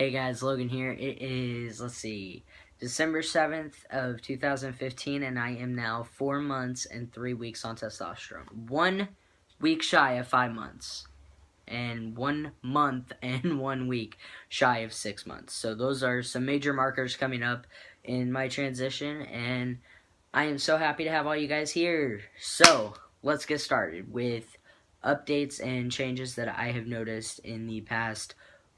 Hey guys, Logan here. It is, December 7th of 2015, and I am now 4 months and 3 weeks on testosterone. 1 week shy of 5 months, and 1 month and 1 week shy of 6 months. So those are some major markers coming up in my transition, and I am so happy to have all you guys here. So let's get started with updates and changes that I have noticed in the past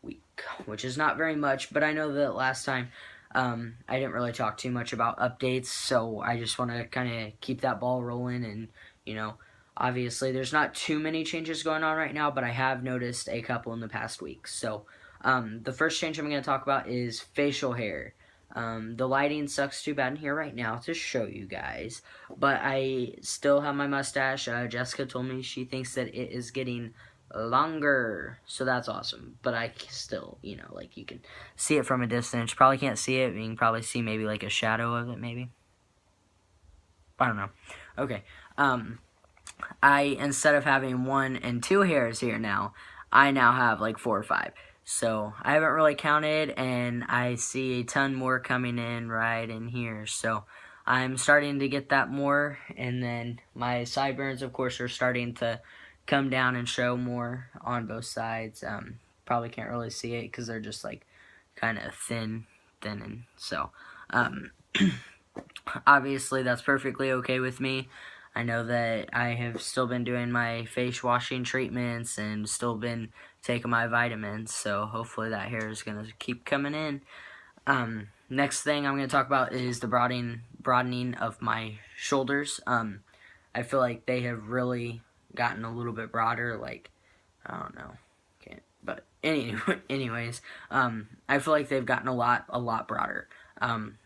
week, which is not very much, but I know that last time I didn't really talk too much about updates, so I just want to kind of keep that ball rolling. And obviously there's not too many changes going on right now, but I have noticed a couple in the past week. So the first change I'm going to talk about is facial hair. The lighting sucks too bad in here right now to show you guys, but I still have my mustache. Jessica told me she thinks that it is getting longer, so that's awesome. But I still, you can see it from a distance. Probably can't see it, but you can probably see maybe like a shadow of it, maybe. I don't know. Okay. Instead of having 1 and 2 hairs here now, I now have like 4 or 5. So I haven't really counted, and I see a ton more coming in right in here. So I'm starting to get that more, and then my sideburns, of course, are starting to come down and show more on both sides. Probably can't really see it because they're just like kind of thinning. So obviously that's perfectly okay with me. I know that I have still been doing my face washing treatments and still been taking my vitamins, so hopefully that hair is going to keep coming in. Next thing I'm going to talk about is the broadening of my shoulders. I feel like they have really gotten a little bit broader, like, I don't know, but anyways, I feel like they've gotten a lot broader.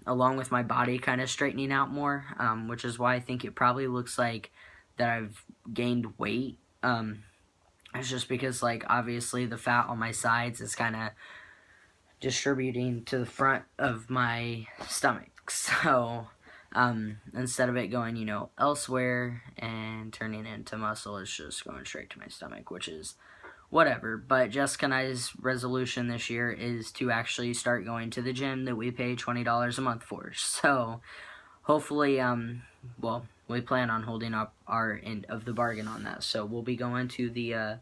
Along with my body kind of straightening out more, which is why I think it probably looks like that I've gained weight. It's just because, like, obviously the fat on my sides is kind of distributing to the front of my stomach. So, instead of it going, elsewhere and turning into muscle, it's just going straight to my stomach, which is whatever. But Jessica and I's resolution this year is to actually start going to the gym that we pay $20 a month for. So hopefully, we plan on holding up our end of the bargain on that. So we'll be going to the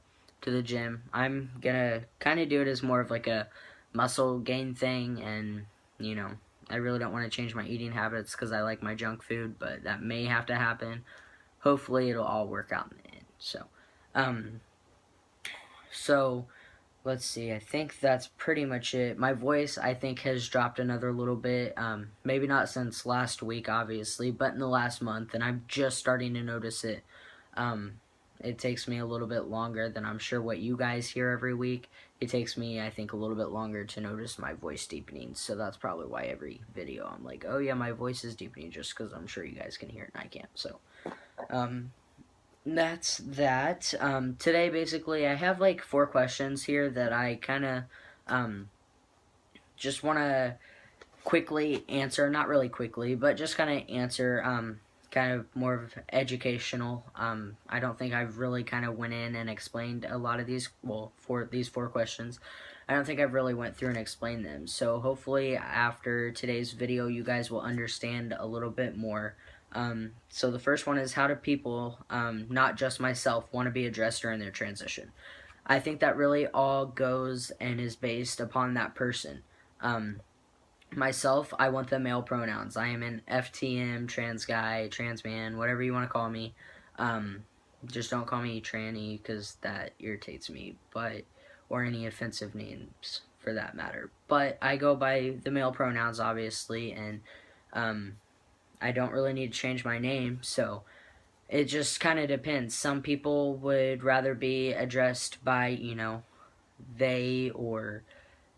gym. I'm gonna kind of do it as more of like a muscle gain thing, and I really don't want to change my eating habits because I like my junk food, but that may have to happen. Hopefully it'll all work out in the end. So, let's see, I think that's pretty much it. My voice, I think, has dropped another little bit. Maybe not since last week, obviously, but in the last month, and I'm just starting to notice it. It takes me a little bit longer than I'm sure what you guys hear every week. It takes me, I think, a little bit longer to notice my voice deepening, so that's probably why every video I'm like, oh yeah, my voice is deepening, just because I'm sure you guys can hear it and I can't. So, that's that. Today, basically, I have like 4 questions here that I kind of just want to quickly answer. Not really quickly, but just kind of answer. Kind of more of educational. I don't think I've really kind of went in and explained a lot of these. Well, for these 4 questions, I don't think I've really went through and explained them. So hopefully, after today's video, you guys will understand a little bit more. So the first one is, how do people, not just myself, want to be addressed during their transition? I think that really all goes and is based upon that person. Myself, I want the male pronouns. I am an FTM, trans guy, trans man, whatever you want to call me. Just don't call me tranny because that irritates me, or any offensive names for that matter. But I go by the male pronouns, obviously, and I don't really need to change my name, so it just kind of depends. Some people would rather be addressed by, they or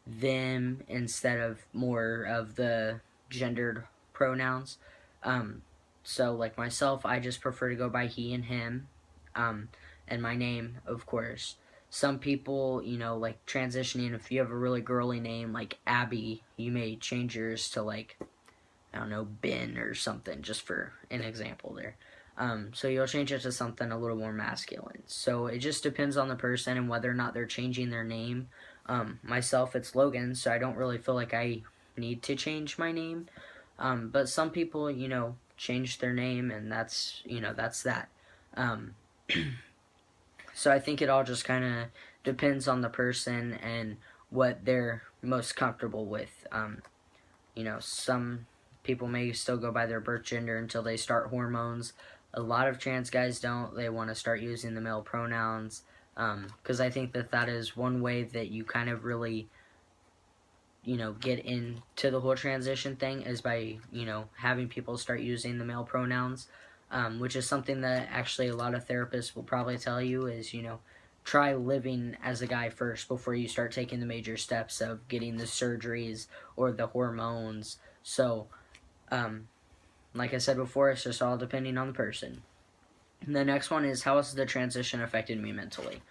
them instead of more of the gendered pronouns. So, like myself, I just prefer to go by he and him, and my name, of course. Some people, like transitioning, if you have a really girly name like Abby, you may change yours to, like, I don't know, Ben or something, just for an example there. So you'll change it to something a little more masculine. So it just depends on the person and whether or not they're changing their name. Myself, it's Logan, so I don't really feel like I need to change my name. But some people, change their name, and that's that. Um, so I think it all just kind of depends on the person and what they're most comfortable with. Some people may still go by their birth gender until they start hormones. A lot of trans guys don't. They want to start using the male pronouns, because I think that is one way that you kind of really, get into the whole transition thing is by, having people start using the male pronouns, which is something that actually a lot of therapists will probably tell you is, try living as a guy first before you start taking the major steps of getting the surgeries or the hormones. So, like I said before, it's just all depending on the person. And the next one is, how has the transition affected me mentally?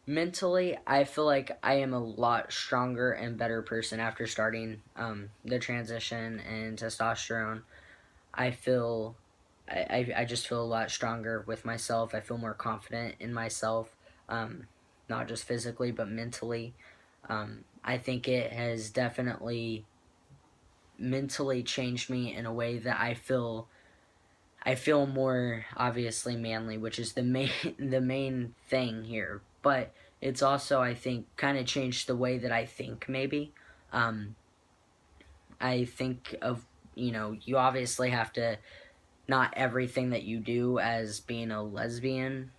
Mentally, I feel like I am a lot stronger and better person after starting the transition and testosterone. I feel, I just feel a lot stronger with myself. I feel more confident in myself, not just physically, but mentally. I think it has definitely mentally changed me in a way that I feel more obviously manly, which is the main thing here. But it's also, I think, kind of changed the way that I think. Maybe I think of, you obviously have to, not everything that you do as being a lesbian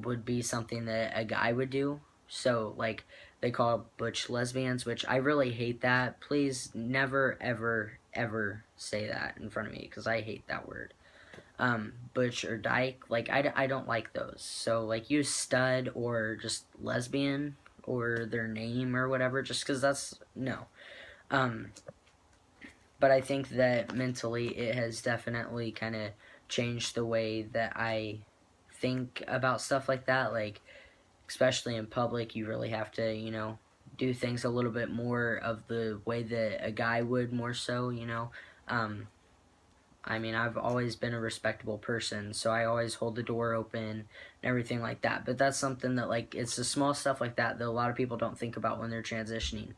would be something that a guy would do. So, like, they call it butch lesbians, which I really hate that. Please never, ever, ever say that in front of me, because I hate that word. Butch or dyke, like, I don't like those. So, like, use stud or just lesbian or their name or whatever, just because that's, no. But I think that mentally it has definitely kind of changed the way that I think about stuff like that. Like, especially in public, you really have to, do things a little bit more of the way that a guy would, more so, I mean, I've always been a respectable person, so I always hold the door open and everything like that. But that's something that, like, it's the small stuff like that that a lot of people don't think about when they're transitioning,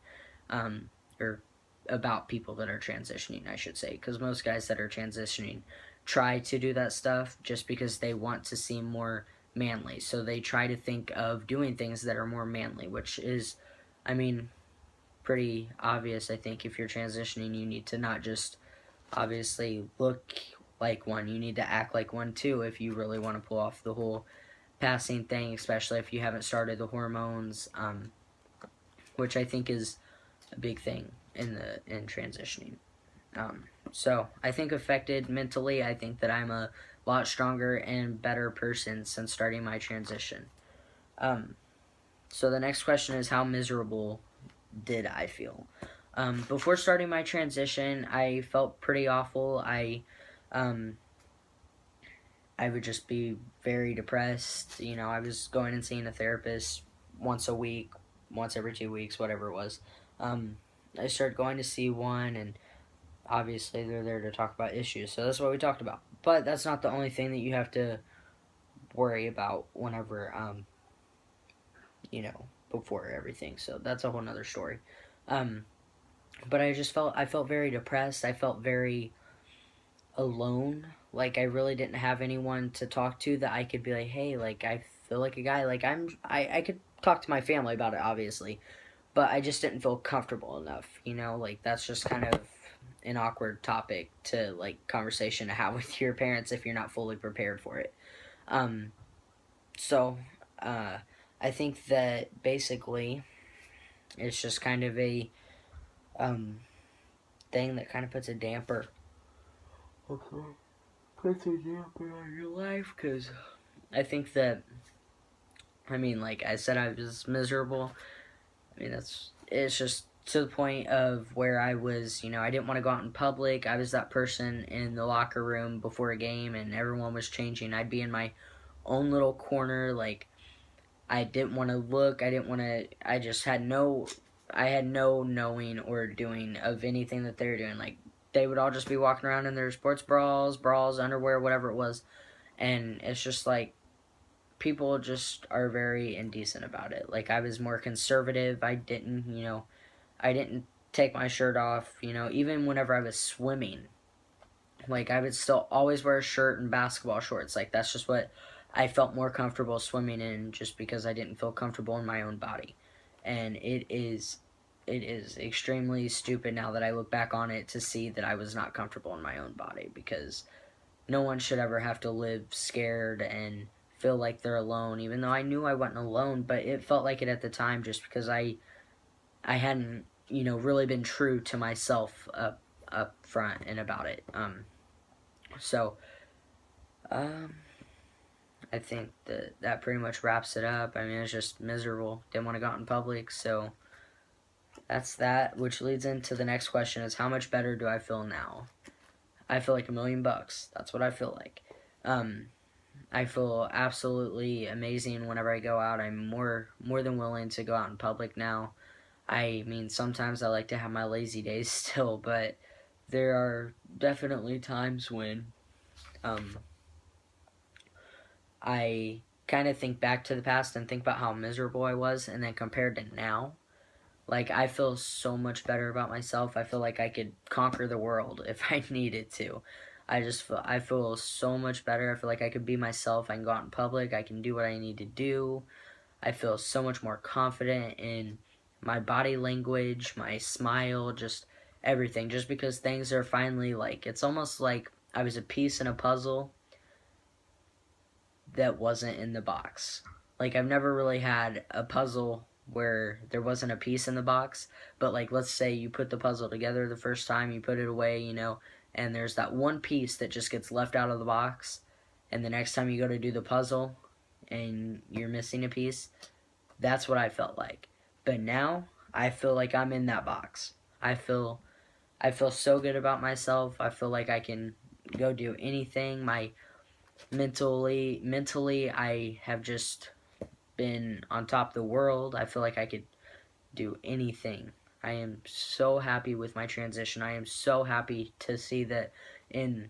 or about people that are transitioning, I should say. Because most guys that are transitioning try to do that stuff just because they want to seem more manly. So they try to think of doing things that are more manly, which is, I mean, pretty obvious. I think if you're transitioning, you need to not just obviously look like one. You need to act like one too if you really want to pull off the whole passing thing, especially if you haven't started the hormones, which I think is a big thing in transitioning. So I think affected mentally, I think that I'm a lot stronger and better person since starting my transition. So the next question is, how miserable did I feel? Before starting my transition, I felt pretty awful. I would just be very depressed. I was going and seeing a therapist once a week, once every 2 weeks, whatever it was. I started going to see one, and obviously they're there to talk about issues, so that's what we talked about. But that's not the only thing that you have to worry about whenever, before everything. So that's a whole nother story. But I felt very depressed. I felt very alone. Like, I really didn't have anyone to talk to that I could be like, hey, like, I feel like a guy. Like, I could talk to my family about it, obviously, but I just didn't feel comfortable enough, like, that's just kind of an awkward topic to, like, conversation to have with your parents if you're not fully prepared for it. So I think that basically it's just kind of a thing that kind of puts a damper on your life, because I think that, I mean, like I said, I was miserable. I mean, it's just to the point of where I was, I didn't want to go out in public. I was that person in the locker room before a game and everyone was changing. I'd be in my own little corner. Like, I didn't want to look. I just had I had no knowing or doing of anything that they were doing. Like, they would all just be walking around in their sports bras, underwear, whatever it was. And it's just like, people just are very indecent about it. Like, I was more conservative. I didn't, I didn't take my shirt off, even whenever I was swimming. Like, I would still always wear a shirt and basketball shorts. Like, that's just what I felt more comfortable swimming in, just because I didn't feel comfortable in my own body. And it is extremely stupid now that I look back on it to see that I was not comfortable in my own body, because no one should ever have to live scared and feel like they're alone, even though I knew I wasn't alone, but it felt like it at the time, just because I hadn't, really been true to myself up front and about it. So, I think that pretty much wraps it up. I mean, it's just miserable. Didn't want to go out in public, so that's that, which leads into the next question, is how much better do I feel now? I feel like $1,000,000. That's what I feel like. I feel absolutely amazing whenever I go out. I'm more than willing to go out in public now. I mean, sometimes I like to have my lazy days still, but there are definitely times when I kind of think back to the past and think about how miserable I was, and then compared to now, like, I feel so much better about myself. I feel like I could conquer the world if I needed to. I feel so much better. I feel like I could be myself. I can go out in public. I can do what I need to do. I feel so much more confident in my body language, my smile, just everything. Just because things are finally, like, it's almost like I was a piece in a puzzle that wasn't in the box. Like, I've never really had a puzzle where there wasn't a piece in the box, but, like, let's say you put the puzzle together the first time, you put it away, and there's that one piece that just gets left out of the box, and the next time you go to do the puzzle and you're missing a piece, that's what I felt like. But now I feel like I'm in that box. I feel so good about myself. I feel like I can go do anything. Mentally I have just been on top of the world. I feel like I could do anything. I am so happy with my transition. I am so happy to see that in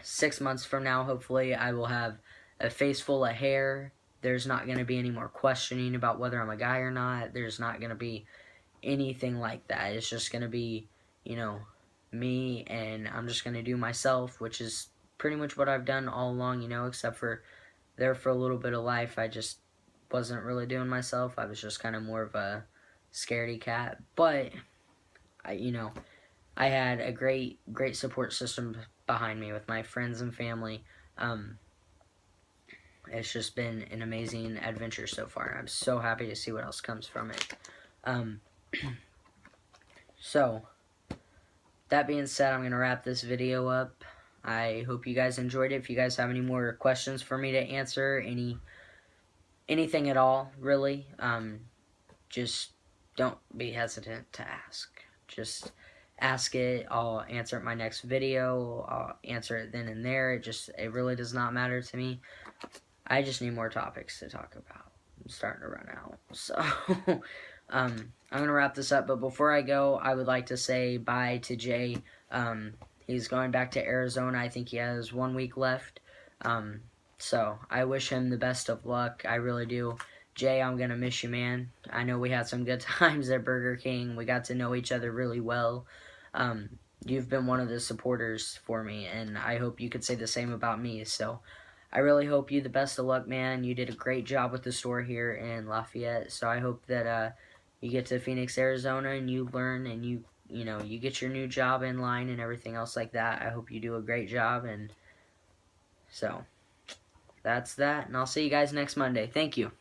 6 months from now, hopefully, I will have a face full of hair. There's not going to be any more questioning about whether I'm a guy or not. There's not going to be anything like that. It's just going to be, me, and I'm just going to do myself, which is pretty much what I've done all along, except for there for a little bit of life, I just wasn't really doing myself. I was just kind of more of a scaredy cat. But, I had a great support system behind me with my friends and family. It's just been an amazing adventure so far. I'm so happy to see what else comes from it. So, that being said, I'm going to wrap this video up. I hope you guys enjoyed it. If you guys have any more questions for me to answer, anything at all, really, just don't be hesitant to ask. Just ask it. I'll answer it in my next video. I'll answer it then and there. It really does not matter to me. I just need more topics to talk about. I'm starting to run out. So, I'm going to wrap this up. But before I go, I would like to say bye to Jay. He's going back to Arizona. I think he has 1 week left. So, I wish him the best of luck. I really do. Jay, I'm going to miss you, man. I know we had some good times at Burger King. We got to know each other really well. You've been one of the supporters for me, and I hope you could say the same about me. So, I really hope you the best of luck, man. You did a great job with the store here in Lafayette. So, I hope that you get to Phoenix, Arizona, and you learn, and you get your new job in line and everything else like that. I hope you do a great job, and so that's that, and I'll see you guys next Monday. Thank you.